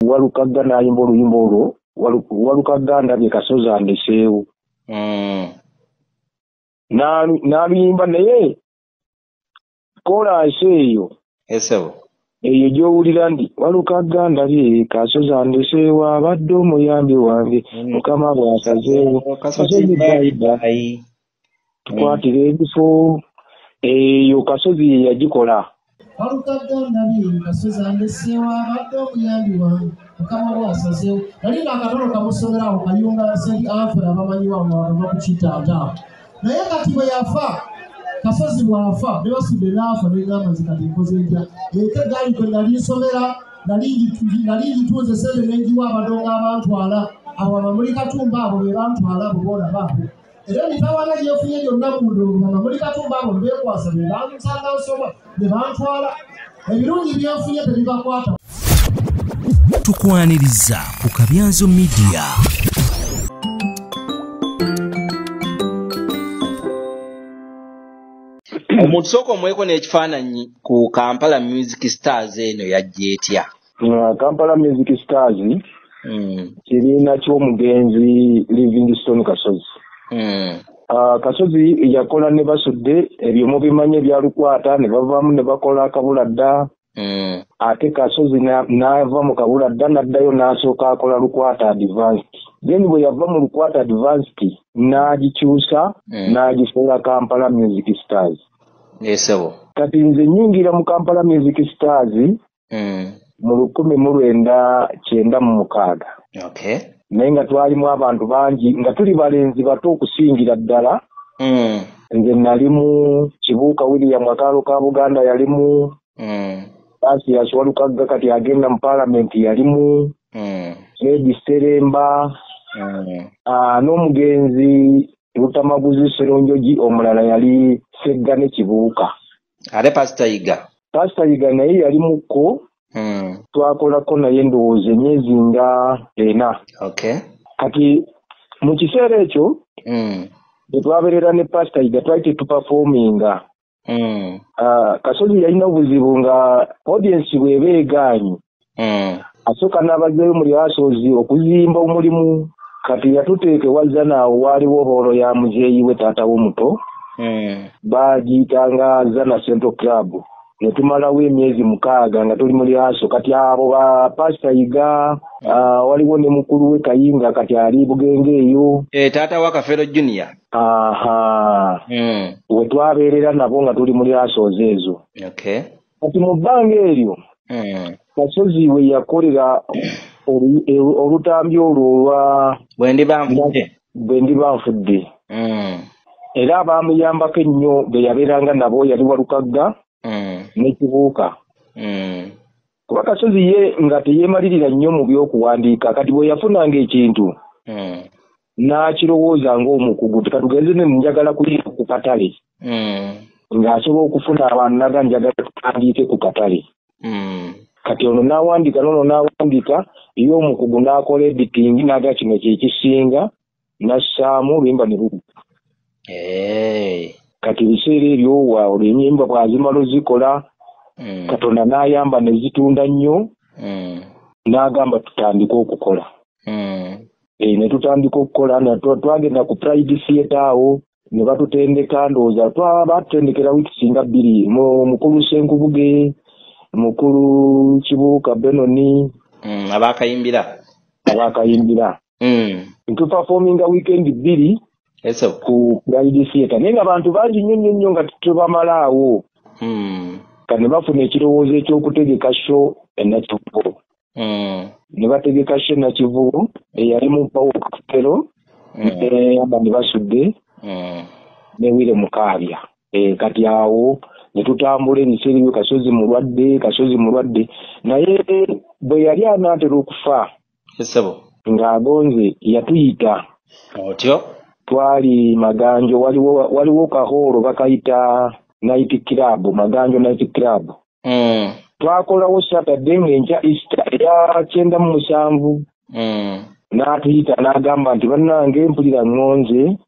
Walukagga n'ayimba oluyimba olwo Walukagga ndabye Kasozi andeseewo. N'aluyimba naye kolansi eyo eyo gy'owulira ndi Walukagga ndabye Kasozi andeseewo abadde omuyambi wange Mukama bw'asazeewo Kasozi bbayi tukwatira ebifo eyo Kasozi ye yagikola. Walukagga ndabye Kasozi andeseewo abadde omuyambi wange Mukama bw'asazeewo. Nali n'akatono kamusomerawo Kayunga St. Alfred abamanyiwa bava ku Kitaata. Naye kati bwe yafa Kasozi bw'afa ne Basudde n'afa n'egamba nti kati nkoze ntya. Ate gaali kwe nali nsomera nali ngituuze sente ne ngiwa abadongo abantwala abo Abamuli Katumba abo be bantwala abo boona baabo. Era emitawaana gyefunye gyonna mu ndongo Abamuli Katumba abo beekwasa be bansanga nsoma ne bantwala. Ebirungi byenfunye tebibakwata. Tukwaniriza ku Kabyanzo Media. Omuntu sooka omweko n'ekifaananyi ku Kampala Music Stars eno yajja etya? Kampala Music Stars kibiina ky'omugenzi Livingstone Kasozi. Kasozi yakola ne Basudde ebyo mubimanye bya Lukwata ne bavaamu ne bakola Kabuladda. Ate Kasozi n'ava mu Kabuladda n'addayo n'asooka akola Lukwata Advanced. Then bwe yava mu Lukwata Advanced n'agikyusa n'agifuula Kampala Music Stars. Kati nze nyingira mu Kampala Music Stars mu 1996. Naye nga twalimu abantu bangi nga tuli balenzi bato okusingira ddala. Nze nali mu Kibuuka William Akaalo ka Buganda yalimu. Asias Walukagga kati agenda mu Parliament yalimu. Edi Seremba. N'omugenzi Lutamaguzi Seronjoji omulala yali Seggane Kibuuka. Ate Pastor Yiga naye yali muko. Twakolako naye ndowooza emyezi nga 4. Kati mu kiseera ekyo twabeerera ne Pastor Yiga twali tupafominga. Kasozi yalina obuzibu nga audience bw'eba egaanyi. Asooka n'abazzeeyo mu rehearsals okuzimba omulimu. Kati yatuteeke wazza naawo waaliwo horo ya muzeeyi we taata w'omuto. Baagiyitanga Zana Central Club. Ne tumalawo emyezi 6 nga tuli mu rehearsal. Kati abo ba Pastor Yiga waliwo ne mukulu we Kayinga kati ali Bugenge eyo. Taata wa Kafero Junior. We twabeerera nabo nga tuli mu rehearsals ezo. Kati mu bbanga eryo Kasozi we yakolera olutambi olwo olwa Bwe ndiba nfudde. Era abaamuyambako ennyo be yabeeranga nabo yali Walukagga ne Kibuuka. Kuba Kasozi ye nga teyeemalirira nnyo mu by'okuwandiika. Kati bwe yafunanga ekintu n'akirowooza ng'omukugu tugenze ne njagala kuyita ku katale. Ng'asobola okufuna abantu naga njagala tuwandiike ku katale. Kati ono n'awandiika ye omukugu n'akola editing n'aga kino kyekisinga n'assaamu oluyimba ne lugwa. Kati biseera ebyo oluyimba bw'azimala ozikola Katonda n'ayamba ne zitunda nnyo n'agamba tutandike okukola. Ne tutandika okukola twagenda ku Pride Theatre awo ne batutendeka ndowooza batutendekera wiiki nga 2 mukulu Senkubuge mukulu Kibuuka Benoni abakayimbira ntupafominga weekend 2 ku Pride Theatre naye nga abantu bangi nnyo nga tubamalaawo. Kane bafuna ekirowoozo ekyokutegeka show enakivubo. Ne bategeka show enakivubo eyali mu mpawo Kafero ne Basudde ne Wile Mukaabya. Kati awo ne tutambula ebiseera ebyo Kasozi mulwadde naye bwe yali anaatera okufa ng'agonze yatuyita twali Maganjo waliwo kahoolo bakayita Night Club, Maganjo Night Club. Twakolawo Saturday ng'enkya Easter ya 97. N'atuyita n'agamba nti bannange mpulira ngonze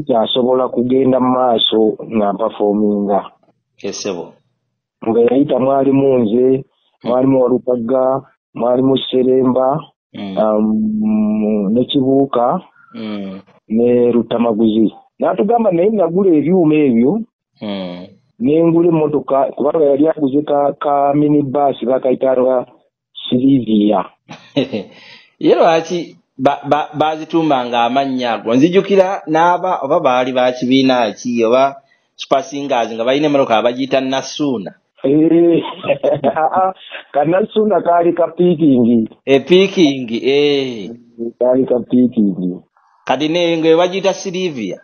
kyasobola kugenda mu maaso nga mpafominga. Nga yayita mwalimu nze, mwalimu Walukagga, mwalimu Seremba ne Kibuuka ne Rutamaguzi. N'atugamba naye nagula ebyuma ebyo nengula emmotoka kubanga yali aguze ka minibus bakayita Silivia. Ye lwaki bazitumbanga amannya ago? Nzijukira n'aba oba baali ba kibiina ki oba super singers nga balina emmotoka abagiyita Nasuna. Kanasuna kali ka piikingi. Piikingi kali ka piikingi. Kati nenge bagiyita Silivia.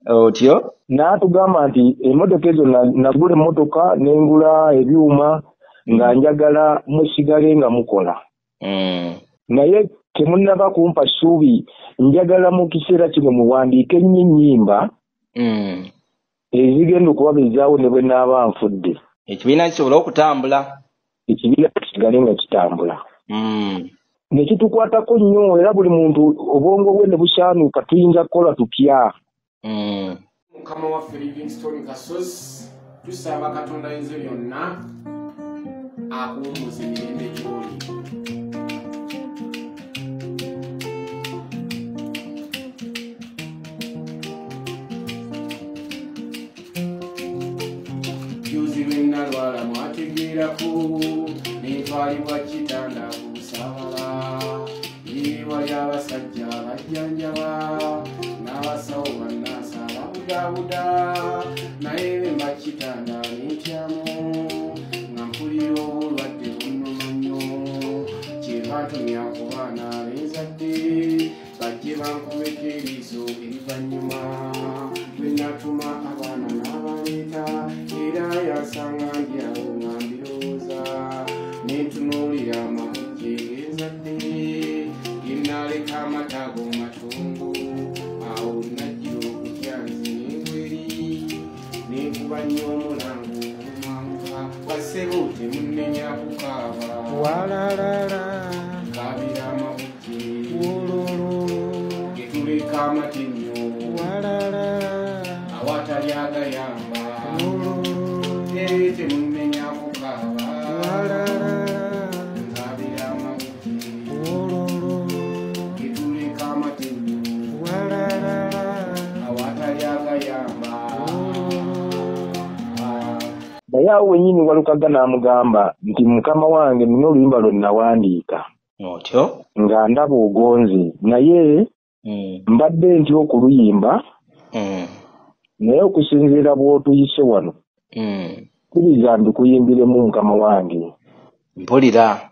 Otyo n'atugamba nti emmotoka ezo nagula emmotoka nengula ebyuma nga njagala musigale nga mukola. Naye temunnaba kumpa ssuubi njagala mu kiseera kino muwandiike ennyo ennyimba ezigenda okubabezaawo ne bwe naaba nfudde. Ekibiina kisobola okutambula. Ekibiina kisigale nga kitambula. Ne kitukwatako nnyo era buli muntu obwongo bwe ne busaanuuka tuyinza kukola tutya. Mukama waffe Livingstone Kasozi tusaba Katonda ayinza byonna akuwummuza emirembe gy'oli. Juzi lwe nalwala mwategeerako neetwalibwa kitanda ku busaabala iriwa ly'abasajja abajjanjaba n'abasawo bannaasa ababudabuda naye be mbakitanda neetyamu nga mpulira obulwadde bunnuma nnyo kyebantumya ku baana ab'enzadde bajje bankubeko eriiso erivannyuma lwe natuma abaana n'abaleeta era yasanga ndi awo nga mbirowooza neetunuulira amabujje g'enzadde ginaaleka amatago matungu awo najjira okutyanzi n'engweri neekuba nnyo omulango okumwanguka basebo temunnenya kukaaba walalala kabira amabujje getuleka amatenyo walala awatali agayamba temunnenya kukaaba walala kabira amabujje getuleka amatenyo walala awatali agayamba. Naye awo wennyini Walukaga n'amugamba nti mukama wange nina oluyimba lwe nawandiika. Otyo Nga ndaba ogonze naye mbadde ntya okuluyimba naye okusinziira bw'otuyise wano kkiriza mbikuyimbiremu mukama wange. mpulira.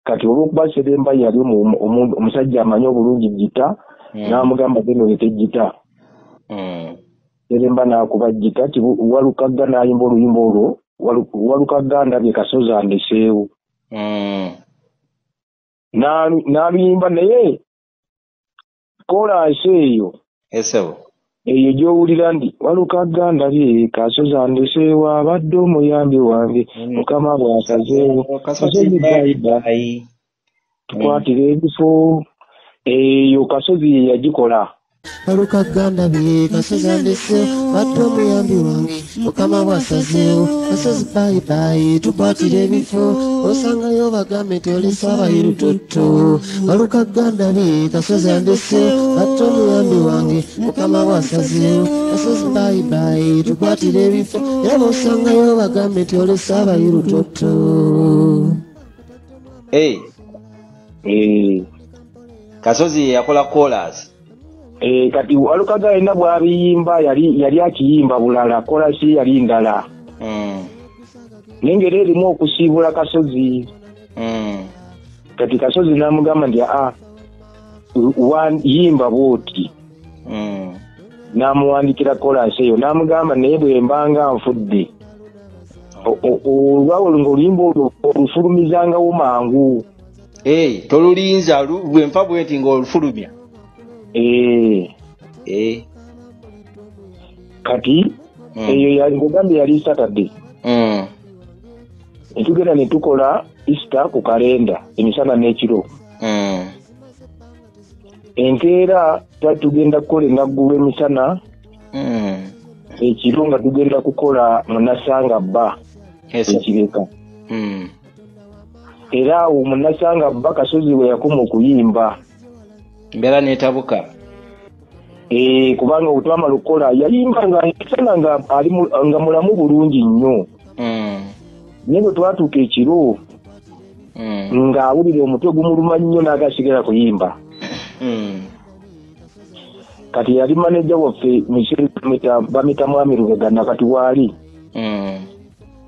Kati olw'okuba Seremba yali omusajja amanyi obulungi gita n'amugamba genolete gita. Seremba n'akuba gita ti Walukaga n'ayimba oluyimba olwo Walukaga ndabye Kasozi andeseewo. N'aluyimba naye kolansi eyo eyo gy'owulira ndi Walukaga ndabye Kasozi andeseewo abadde omuyambi wange mukama bw'asazeewo Kasozi bayibayi tukwatira ebifo eyo Kasozi ye yagikola. Walukaga ndabye Kasozi andeseewo abadde omuyambi wange mukama bw'asazeewo Kasozi bayibayi tukwatira ebifo osangayo bagambe tolesa abayirutoto. Walukaga ndabye Kasozi andeseewo abadde omuyambi wange mukama bw'asazeewo Kasozi bayibayi tukwatira ebifo era bosangayo bagambe tolesa abayirutoto. Kasozi yakola chorus. Kati Walukaga alina bw'abiyimba yali akiyimba bulala kolasi yali ndala. N'engeri erimu okusiibula Kasozi. Kati Kasozi n'amugamba nti yimba bw'oti. N'amuwandikira kolasi eyo n'amugamba naye bwe mbanga nfudde olwawo ng'oluyimba olwo olufulumizangawo mangu. Tolulinza bwe mpa bwenti ng'olufulumya. Kati eyo ngugambye yali Saturday. Netugenda ne tukola Easter ku kalenda emisana n'ekiro. Enkeera tugenda kukola ennaggulu emisana ekiro nga tugenda kukola munasanga bba ekireka. era omunasanga Bakasozi we yakoma okuyimba mbera netabuka kubanga utwama lukola yayimba nga ali nga mulamu bulungi nnyo nyengo twatuuka ekiro nga awulira omutwe gumuluma nnyo n'agasigala kuyimba kati yali maneja waffe bamita Mwami Lubega kati waali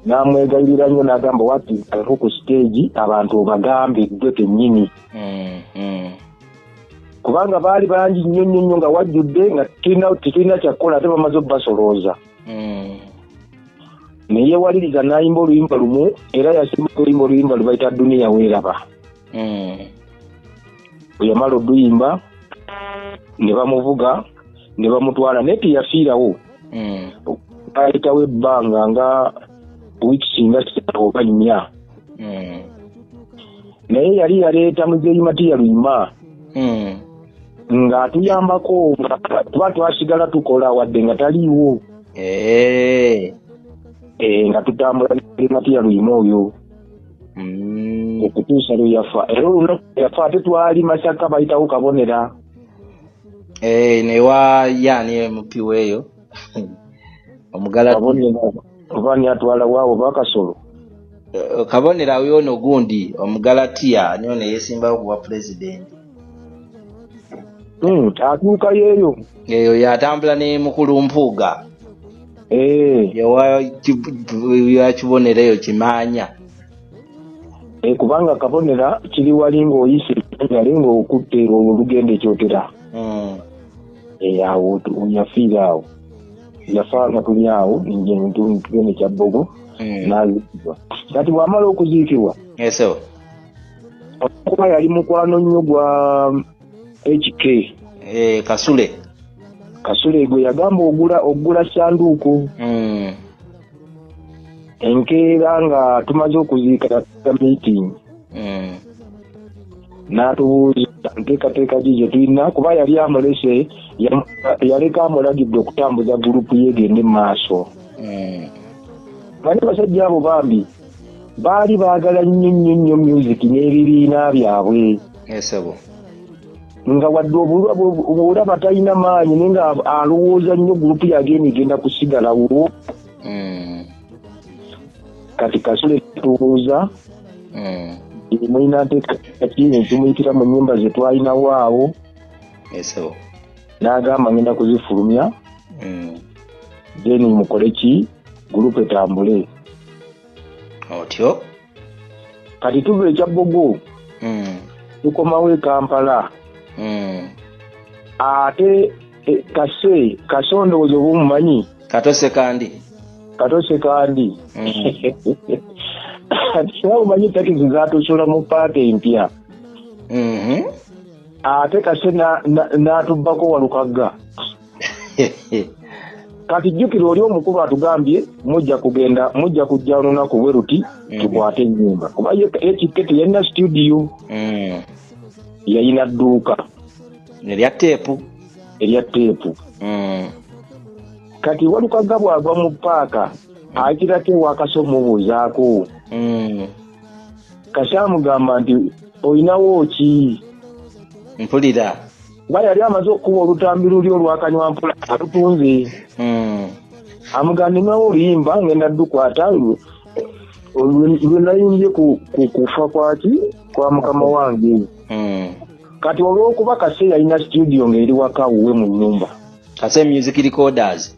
n'amwegayirira nnyo n'agamba wati aliho ku stage abantu obagambe ggwe kennyini kubanga baali bangi nnyo nga wajjudde nga tetulina kyakukola ate bamaze obbasolooza naye waliriza n'ayimba oluyimba lumu era yasimba oluyimba lubayita Duniya Weeraba bwe yamala oluyimba ne bamuvuga ne bamutwala naye teyafiirawo ayitawo ebbanga nga wiiki singa oba nnya naye yali yaleeta Muzeeyi Matiya Luyima nga atuyambako tuba twasigala tukola wadde nga taliiwo nga tutambula ne Matiya Luyima oyo okutuusa lwe yafa era olunaku yafa ate twali Masaka bayitawo Kabonera newa yani mupiwa eyo omugala oba nyatwala waabo Bakasolo Kabonera oyo gundi Omugalatiya niyo neyesimbawo kuba president atuuka yeeyo yatambula ne Mukulumpuuga yakibonera eyo Kimanya kubanga Kabonera kiri wali ng'oyise yali ng'okutte olwo lugenda ekyotera awo yafiira awo yafa nga tuli awo tugende Kyabbogo n'aziikibwa kati bw'amala okuziikibwa kuba yali mukwano nnyo gwa HK Kasule gwe yagamba ogula sanduuku enkeera nga tumaze okuziika meeting n'atubuuza nteekateeka gye tulina kuba yali amulese yaleka amulagidde okutambuza gurupu yegende mu maaso bane basajja abo bambi baali baagala nnyo music n'ebibiina byabwe nga wadde obulaba talina maanyi naye nga alowooza nnyo gurupu yagenda egenda kusigalawo kati Kasule tubuuza mulina nteekateeka ki tumuyitira mu nnyumba ze twalinawo awo n'agamba ngenda kuzifulumya then mukole ki gurupu etambule otyo kati tuva e Kyabbogo tukomawo e Kampala ate Kasondowozi oba omumanyi Katose kandi umanyi takisi zatusola mu paaka empya ate Kase n'atubbako Walukagga kati jjukira oli omukulu atugambye mujja kujja olunaku bwe ruti tukwate ennyumba kuba Ekike teyalina studio yalina dduuka erya teepu kati Walukagga bw'agwa mu paaka akirako ewa Kase omubuuzaako Kase amugamba nti olinawo ki mpulira kuba yali amaze okuba olutambi luli olwakanywa mpula alutunze amugamba nawo oluyimba ngenda ddukwata lwe nayimbye kufa kwa mukama wange kati olw'okuba Kase yalina studio ng'eri waka wuwe mu nnyumba Kase music recorders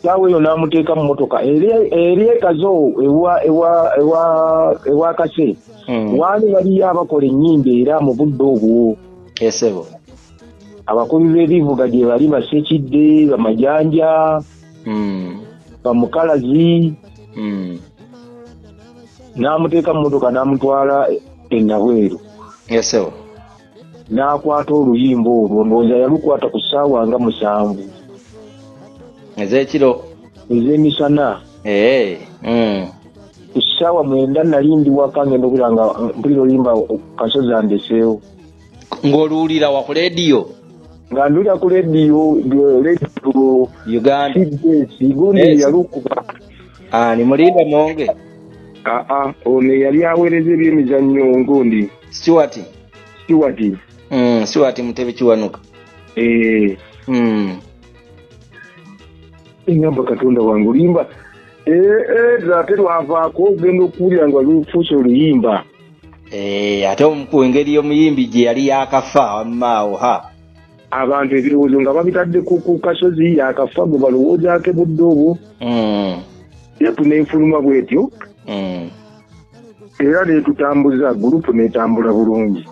saawa eyo n'amuteeka mu motoka eri ekazo ewa Kase waali waliyo abakola ennyimba era mu budde obwo abakubi b'ebivuga gye bali Basekidde Bamajanja Bamukalazi n'amuteeka mu motoka n'amutwala e Nabweru n'akwata oluyimba olwo ndowooza yalukwata ku ssaawa nga 7 ez'ekiro ez'emisana ku ssaawa 9 nali ndi waka ngenda okula nga mpulira oluyimba Kasozi andeseewo ng'oluwulira wa ku leediyo nga ndulira ku leediyo Uganda gundi yalukuba ni Mulinda Monge ono yali aweereza ebyemizannyo ngundi Stewart Mutebe Kiwanuka. Engamba Katonda wangu limba ate lwavaako ogenda okuwulira nga lufuuse oluyimba. Ate omukulu engeri y'omuyimbi gye yali yakafa wammaawo abantu ebirowoozo nga babitadde ku kasozi yakafa gwe balowoozaako budde obwo. Yetu n'enfuluma bwetyo. Era netutambuza gurupu netambula bulungi.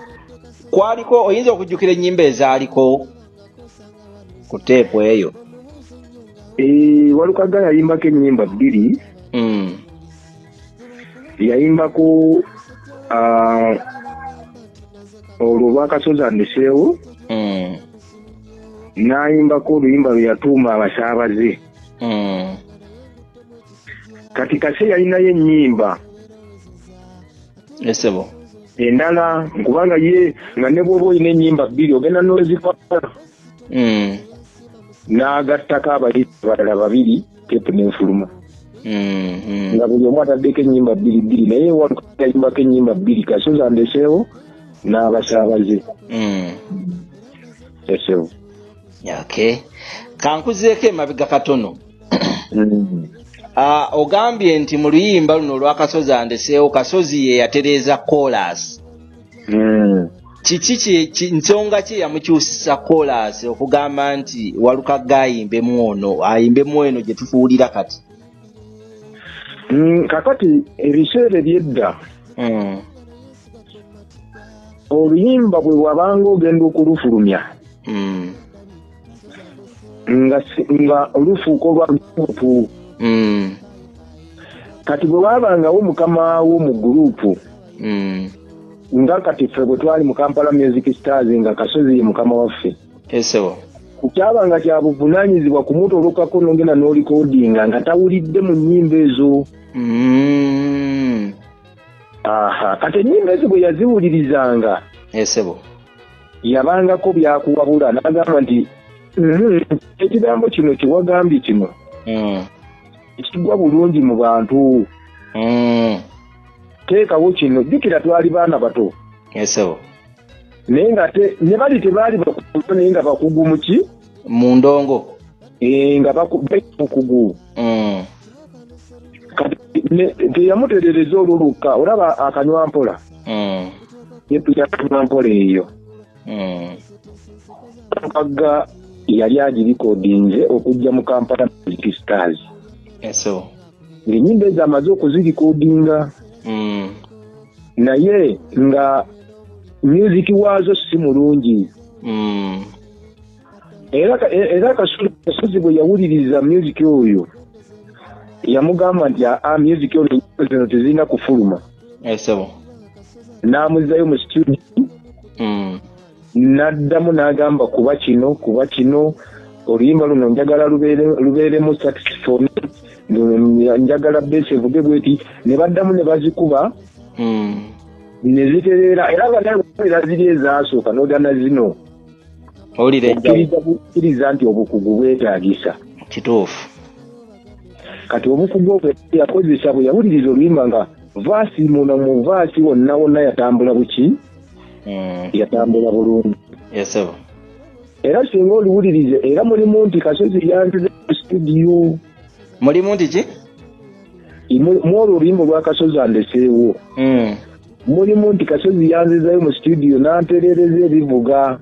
Kwaliko oyinza okujjukira ennyimba ezaaliko ku teepu eyo? Walukaga yayimbako ennyimba bbiri. Yayimbako olwo lwakasozi andeseewo. N'ayimbako oluyimba lwe yatuuma abasaabaze. Kati Kase yalinayo ennyimba esebo endala nkubanga ye nga ne bw'oba olina ennyimba bbiri ogenda n'ozikwata n'agattako abayimbi abalala babiri teepu n'enfuluma nga buli omu ataddeko ennyimba bbiri naye yayimbako ennyimba bbiri Kasozi andeseewo n'abasaabaze esebo. Okay, kankuzeeko emabega katono. Ogambye nti mu luyimba luno olwa Kasozi andeseewo Kasozi ye yatereeza chorus. Kiki nsonga ki yamukyusisa chorus okugamba nti Walukaga ayimbemu eno gye tufuulira kati? Kakati ebiseera ebyedda oluyimba bwe wabanga ogenda okulufulumya nga olufuuka olwa gurupu. Kati bwe wabangawo mukama wo mu gurupu nga kati ffe bwe twali mu Kampala Music Stars nga Kasozi ye mukama waffe. Kukyabanga kya buvunaanyizibwa kumutolokako n'ogenda n'olikodinga nga tawulidde mu nnyimba ezo. Kati ennyimba ezo bwe yaziwulirizanga yabangako byakuwabula n'agamba nti ekigambo kino kiwagambye kino ekigwa bulungi mu bantu. Teekawo kino jjukira twali baana bato naye nga ne bali tebaali bakugu naye nga bakugu muki mu ndongo nga bakugu. Teyamutereereza oluluka olaba akanywa mpola yetuya akanywa mpola eyo Walukaga yali agirikodinze okujja mu Kampala Music Stars. Ng'ennyimba ezo amaze okuzirikodinga naye nga music waazo si mulungi. Era Kasozi bwe yawuliriza music oyo yamugamba nti music oyo zino tezirina kufuluma. N'amuzzayo mu studio n'addamu n'agamba kuba kino oluyimba luno njagala lubeeremu saxophone, njagala bass evuge bweti. Ne baddamu ne bazikuba ne zitereera era nga ziri ezaasooka n'odana zino okkiriza nti obukugu bwetaagisa. Kituufu. Kati obukugu obwo yakozesa bwe yawuliriza oluyimba nga vaasi mu vaasi wonna yatambula buki yatambula bulungi. Era singa oluwulirize era mulimu nti Kasozi yanzize mu studio. Mulimu nti ki? Mu olwo oluyimba lwa Kasozi andeseewo mulimu nti Kasozi yanzizayo mu studio n'antereereza ebivuga.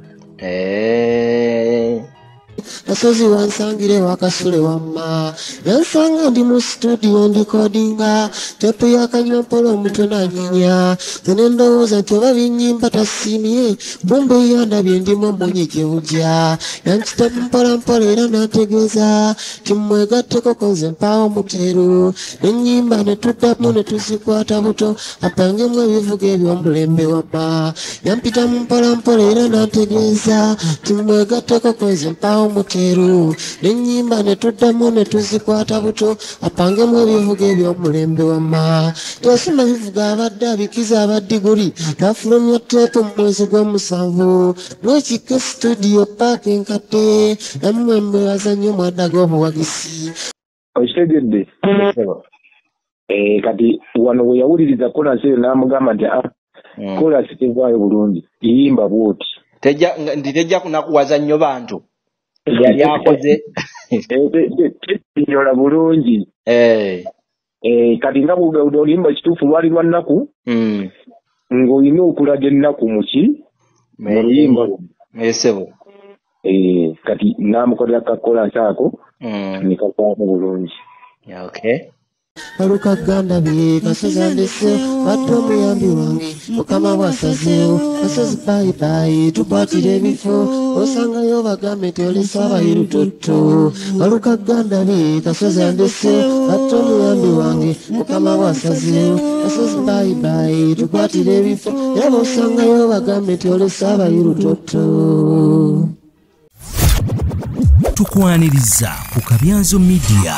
Kasozi wansangire wakasule wamma yansanga ndi mu studio ndikodinga tepu yakanywampolo omutwe nanyinya zene ndowooza nti oba binnyimba tasimye bumbe yandabye ndimu omunyi gyewujja yankitamu mpolampola era nantegeeza timwegatteko konze mpaawo muteru n'ennyimba ne tuddamu ne tuzikwata buto apangemu ebivuga eby'omulembe wamma yampitamu mpolampola era nantegeeza timwegatteko konze mpaawo muteru n'ennyimba ne tuddamu ne tuzikwata buto apangemu ebivuga eby'omulembe wamma tesima bivuga abadde abikiza abaddiguli tafulumya teepu mu mwezi gw'omusanvu lwekika studio paaka enkadde nammwe mwebaza nnyo mwaddaga obuwagisi. Okitegedde kati wano we yawuliriza kola seyo namugamba nti kola sitevaayo bulungi yimba bwoti tejja kunakuwaza nnyo bantu yali akoze nyola bulungi kati nga oluyimba kituufu lwali lwa nnaku ng'olina okulaga ennaku muki mu luyimba esebo kati namukolera kakola nsaako nikavaamu bulungi Alukaganda be kasoza ndese badde omuyambi wange mukama bwasazeewo kasozi bayibayi tukwatire ebifo osangayo bagambe tolesa abayirutoto alukaganda be kasoza ndese badde omuyambi wange mukama bwasazeewo kasozi bayibayi tukwatire ebifo era osangayo bagambe tolesa abayirutoto. Tukwaniriza ku Kabyanzo Media.